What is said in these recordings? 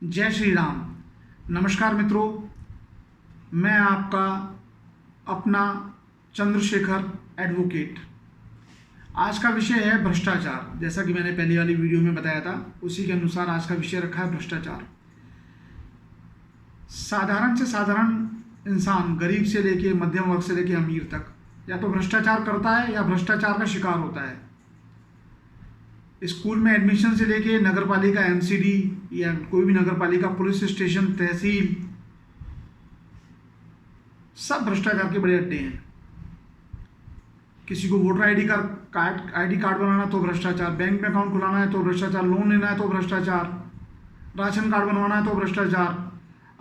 जय श्री राम। नमस्कार मित्रों, मैं आपका अपना चंद्रशेखर एडवोकेट। आज का विषय है भ्रष्टाचार। जैसा कि मैंने पहली वाली वीडियो में बताया था, उसी के अनुसार आज का विषय रखा है भ्रष्टाचार। साधारण से साधारण इंसान, गरीब से लेके मध्यम वर्ग से लेके अमीर तक, या तो भ्रष्टाचार करता है या भ्रष्टाचार का शिकार होता है। स्कूल में एडमिशन से लेके नगर पालिका एमसीडी या कोई भी नगर पालिका, पुलिस स्टेशन, तहसील, सब भ्रष्टाचार के बड़े अड्डे हैं। किसी को वोटर आईडी कार्ड बनाना तो भ्रष्टाचार, बैंक में अकाउंट खुलाना है तो भ्रष्टाचार, लोन लेना है तो भ्रष्टाचार, राशन कार्ड बनवाना है तो भ्रष्टाचार,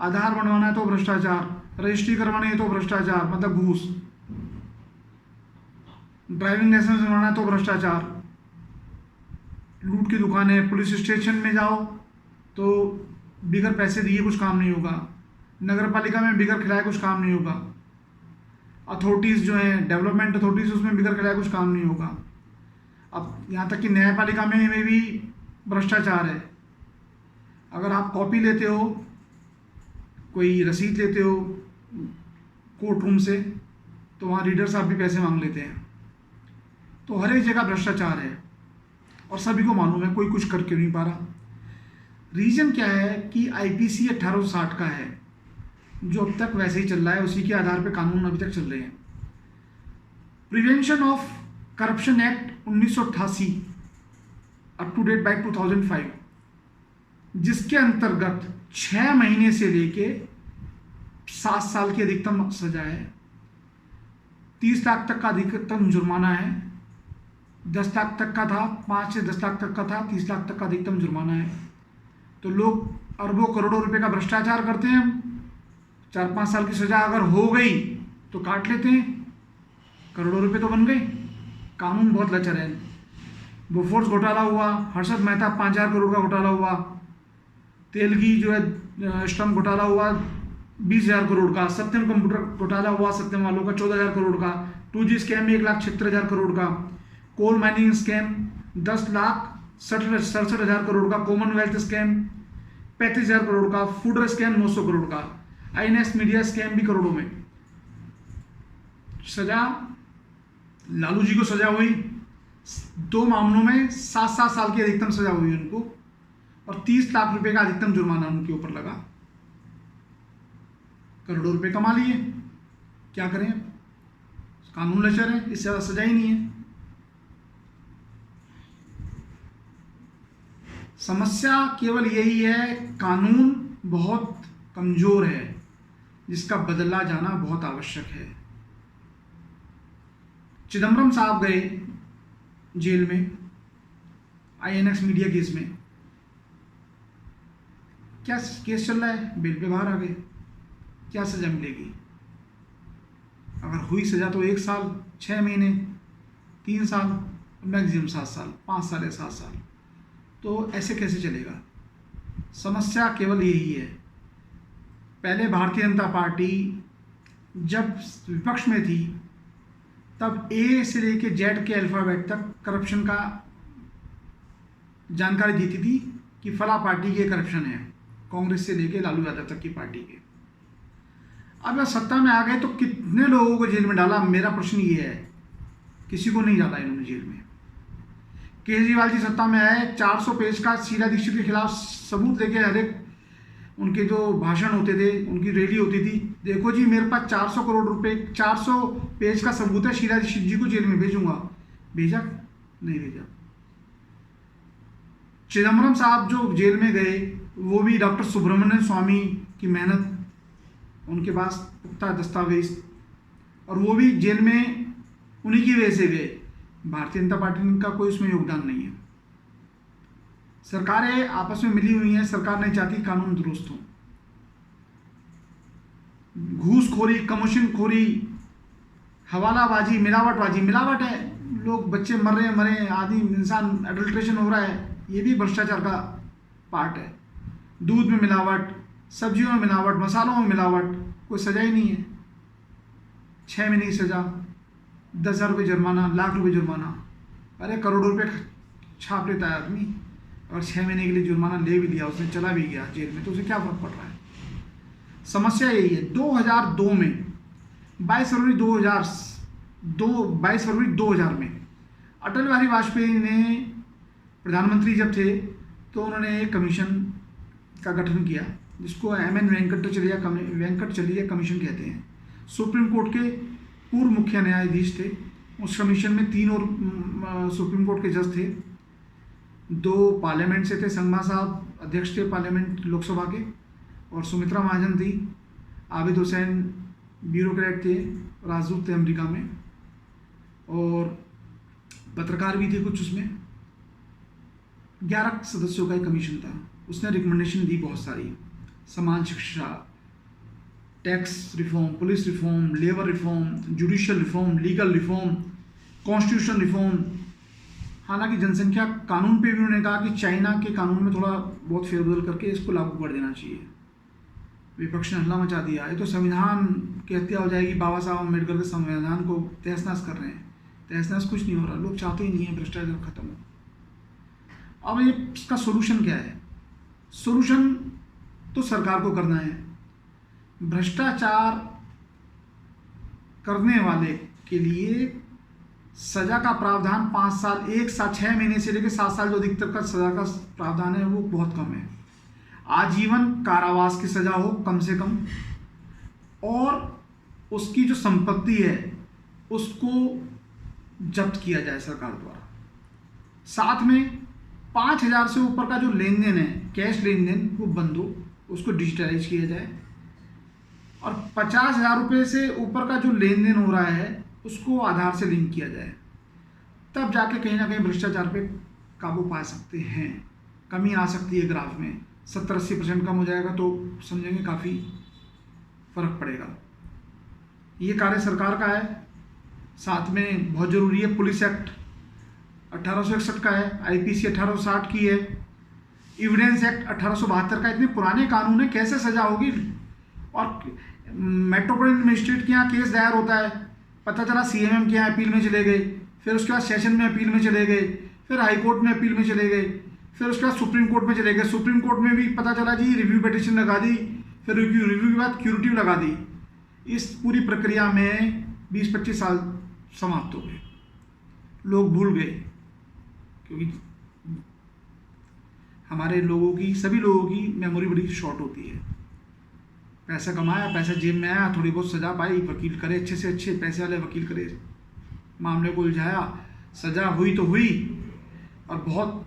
आधार बनवाना है तो भ्रष्टाचार, रजिस्ट्री करवानी है तो भ्रष्टाचार, मतलब घूस, ड्राइविंग लाइसेंस बनवाना है तो भ्रष्टाचार, लूट की दुकान है। पुलिस स्टेशन में जाओ तो बिगर पैसे दिए कुछ काम नहीं होगा, नगर पालिका में बिगर खिलाए कुछ काम नहीं होगा, अथॉरिटीज़ जो हैं, डेवलपमेंट अथॉरिटीज़, उसमें बिगर खिलाए कुछ काम नहीं होगा। अब यहाँ तक कि न्यायपालिका में भी भ्रष्टाचार है। अगर आप कॉपी लेते हो, कोई रसीद लेते हो कोर्ट रूम से, तो वहाँ रीडर साहब भी पैसे मांग लेते हैं। तो हर एक जगह भ्रष्टाचार है और सभी को मालूम है, कोई कुछ कर क्यों नहीं पा रहा। रीज़न क्या है कि आईपीसी 1860 का है, जो अब तक वैसे ही चल रहा है, उसी के आधार पे कानून अभी तक चल रहे हैं। Prevention of corruption act 1988 up to date by 2005, जिसके अंतर्गत 6 महीने से लेके 7 साल की अधिकतम सजा है, 30 लाख तक का अधिकतम जुर्माना है, 10 लाख तक का था, 5 से 10 लाख तक का था, 30 लाख तक का अधिकतम जुर्माना है। तो लोग अरबों करोड़ों रुपए का भ्रष्टाचार करते हैं। 4-5 साल की सजा अगर हो गई तो काट लेते हैं, करोड़ों रुपए तो बन गए। कानून बहुत लचर है। बोफोर्स घोटाला हुआ, हर्षद मेहता 5,000 करोड़ का घोटाला हुआ, तेल की जो है स्टम्प घोटाला हुआ 20,000 करोड़ का, सत्यम कंप्यूटर घोटाला हुआ सत्यम वालों का 14,000 करोड़ का, 2G स्कैम 1,76,000 करोड़ का, कोल माइनिंग स्कैम 10,67,000 करोड़ का, कॉमनवेल्थ स्कैम 35,000 करोड़ का, फूड स्कैम 900 करोड़ का, INX मीडिया स्कैम भी करोड़ों में। सजा, लालू जी को सजा हुई 2 मामलों में, 7-7 साल की अधिकतम सजा हुई उनको, और 30 लाख रुपए का अधिकतम जुर्माना उनके ऊपर लगा। करोड़ों रुपए कमा लिए, क्या करें, कानून लचर है, इससे ज्यादा सजा ही नहीं है। समस्या केवल यही है, कानून बहुत कमजोर है, जिसका बदला जाना बहुत आवश्यक है। चिदम्बरम साहब गए जेल में INX मीडिया केस में, क्या केस चल रहा है, बेल पे बाहर आ गए, क्या सजा मिलेगी? अगर हुई सजा तो 1 साल, 6 महीने, 3 साल, मैक्सिमम 7 साल, 5 साल या 7 साल। तो ऐसे कैसे चलेगा? समस्या केवल यही है। पहले भारतीय जनता पार्टी जब विपक्ष में थी, तब A से लेके Z के अल्फ़ाबेट तक करप्शन का जानकारी देती थी कि फला पार्टी के करप्शन है, कांग्रेस से लेके लालू यादव तक की पार्टी के। अब जब सत्ता में आ गए तो कितने लोगों को जेल में डाला, मेरा प्रश्न ये है। किसी को नहीं डाला इन्होंने जेल में। केजरीवाल जी सत्ता में आए, 400 पेज का शीला दीक्षित के खिलाफ सबूत लेके, हर एक उनके जो भाषण होते थे, उनकी रैली होती थी, देखो जी मेरे पास 400 करोड़ रुपए, 400 पेज का सबूत है, शीला दीक्षित जी को जेल में भेजूंगा। भेजा? नहीं भेजा। चिदम्बरम साहब जो जेल में गए, वो भी डॉक्टर सुब्रमण्यम स्वामी की मेहनत, उनके पास पुख्ता दस्तावेज, और वो भी जेल में उन्हीं की वजह से गए। भारतीय जनता पार्टी का कोई उसमें योगदान नहीं है। सरकारें आपस में मिली हुई हैं, सरकार नहीं चाहती कानून दुरुस्त हो। घूसखोरी, कमीशनखोरी, हवालाबाजी, मिलावटबाजी, मिलावट है, लोग बच्चे मर रहे हैं, मरे, आदि इंसान एडल्ट्रेशन हो रहा है, ये भी भ्रष्टाचार का पार्ट है। दूध में मिलावट, सब्जियों में मिलावट, मसालों में मिलावट, कोई सजा ही नहीं है। 6 महीने की सजा, 10,000 रुपये जुर्माना, लाख रुपये जुर्माना, अरे करोड़ों रुपये छाप लेता है आदमी। और 6 महीने के लिए जुर्माना ले भी लिया, उसने चला भी गया जेल में, तो उसे क्या फर्क पड़ रहा है? समस्या यही है। 2002 में 22 फरवरी 2000 में अटल बिहारी वाजपेयी ने प्रधानमंत्री जब थे तो उन्होंने एक कमीशन का गठन किया जिसको एमएन वेंकटचलिया कमीशन कहते हैं। सुप्रीम कोर्ट के पूर्व मुख्य न्यायाधीश थे। उस कमीशन में 3 और सुप्रीम कोर्ट के जज थे, 2 पार्लियामेंट से थे, संगमा साहब अध्यक्ष थे पार्लियामेंट लोकसभा के, और सुमित्रा महाजन थी, आबिद हुसैन ब्यूरोक्रेट थे, राजदूत थे अमेरिका में, और पत्रकार भी थे कुछ। उसमें 11 सदस्यों का एक कमीशन था। उसने रिकमेंडेशन दी बहुत सारी, समान शिक्षा, tax reform, police reform, labour reform, judicial reform, legal reform, constitution reform. हालांकि जनसंख्या कानून पे भी उन्होंने कहा कि चाइना के कानून में थोड़ा बहुत फेरबदल करके इसको लागू कर देना चाहिए। विपक्ष ने हल्ला मचा दिया, ये तो संविधान की हत्या हो जाएगी, बाबा साहब अम्बेडकर के संविधान को तहस नहस कर रहे हैं। तहस नहस कुछ नहीं हो रहा, लोग चाहते ही नहीं है भ्रष्टाचार खत्म हो। अब ये इसका सोल्यूशन क्या है? सोल्यूशन तो सरकार को करना है। भ्रष्टाचार करने वाले के लिए सजा का प्रावधान 5 साल, 1 साल 6 महीने से लेकर 7 साल जो अधिकतर का सजा का प्रावधान है वो बहुत कम है। आजीवन कारावास की सजा हो कम से कम, और उसकी जो संपत्ति है उसको जब्त किया जाए सरकार द्वारा। साथ में 5,000 से ऊपर का जो लेन देन है, कैश लेन देन, वो बंद हो, उसको डिजिटलाइज किया जाए, और 50,000 रुपये से ऊपर का जो लेन देन हो रहा है उसको आधार से लिंक किया जाए। तब जाके कहीं ना कहीं भ्रष्टाचार पे काबू पा सकते हैं, कमी आ सकती है। ग्राफ में 70-80% कम हो जाएगा तो समझेंगे काफ़ी फर्क पड़ेगा। ये कार्य सरकार का है। साथ में बहुत ज़रूरी है, पुलिस एक्ट 1861 का है, आईपीसी 1860 की है, एविडेंस एक्ट 1872 का। इतने पुराने कानून है, कैसे सजा होगी? और मेट्रोपॉलिटन मजिस्ट्रेट के यहाँ केस दायर होता है, पता चला सीएमएम के यहाँ अपील में चले गए, फिर उसके बाद सेशन में अपील में चले गए, फिर हाई कोर्ट में अपील में चले गए, फिर उसके बाद सुप्रीम कोर्ट में चले गए। सुप्रीम कोर्ट में भी पता चला जी रिव्यू पिटिशन लगा दी, फिर रिव्यू के बाद क्यूरेटिव लगा दी। इस पूरी प्रक्रिया में 20-25 साल समाप्त हो गए, लोग भूल गए, क्योंकि हमारे लोगों की, सभी लोगों की मेमोरी बड़ी शॉर्ट होती है। पैसा कमाया, पैसा जेब में आया, थोड़ी बहुत सजा पाई, वकील करे अच्छे से अच्छे, पैसे वाले वकील करे, मामले को उलझाया, सजा हुई तो हुई, और बहुत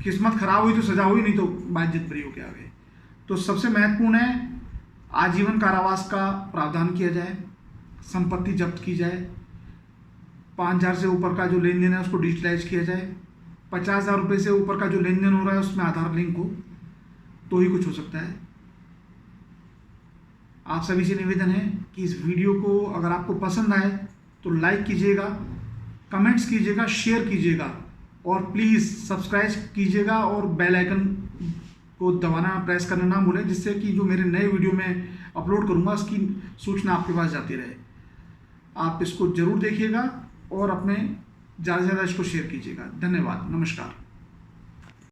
किस्मत खराब हुई तो सजा हुई, नहीं तो बातचीत बरी होके आ गए। तो सबसे महत्वपूर्ण है आजीवन कारावास का प्रावधान किया जाए, संपत्ति जब्त की जाए, 5,000 से ऊपर का जो लेन देन है उसको डिजिटलाइज किया जाए, 50,000 रुपये से ऊपर का जो लेन देन हो रहा है उसमें आधार लिंक हो, तो ही कुछ हो सकता है। आप सभी से निवेदन है कि इस वीडियो को अगर आपको पसंद आए तो लाइक कीजिएगा, कमेंट्स कीजिएगा, शेयर कीजिएगा, और प्लीज़ सब्सक्राइब कीजिएगा, और बेल आइकन को दबाना, प्रेस करना ना भूलें, जिससे कि जो मेरे नए वीडियो में अपलोड करूँगा उसकी सूचना आपके पास जाती रहे। आप इसको ज़रूर देखिएगा और अपने ज़्यादा से ज़्यादा इसको शेयर कीजिएगा। धन्यवाद, नमस्कार।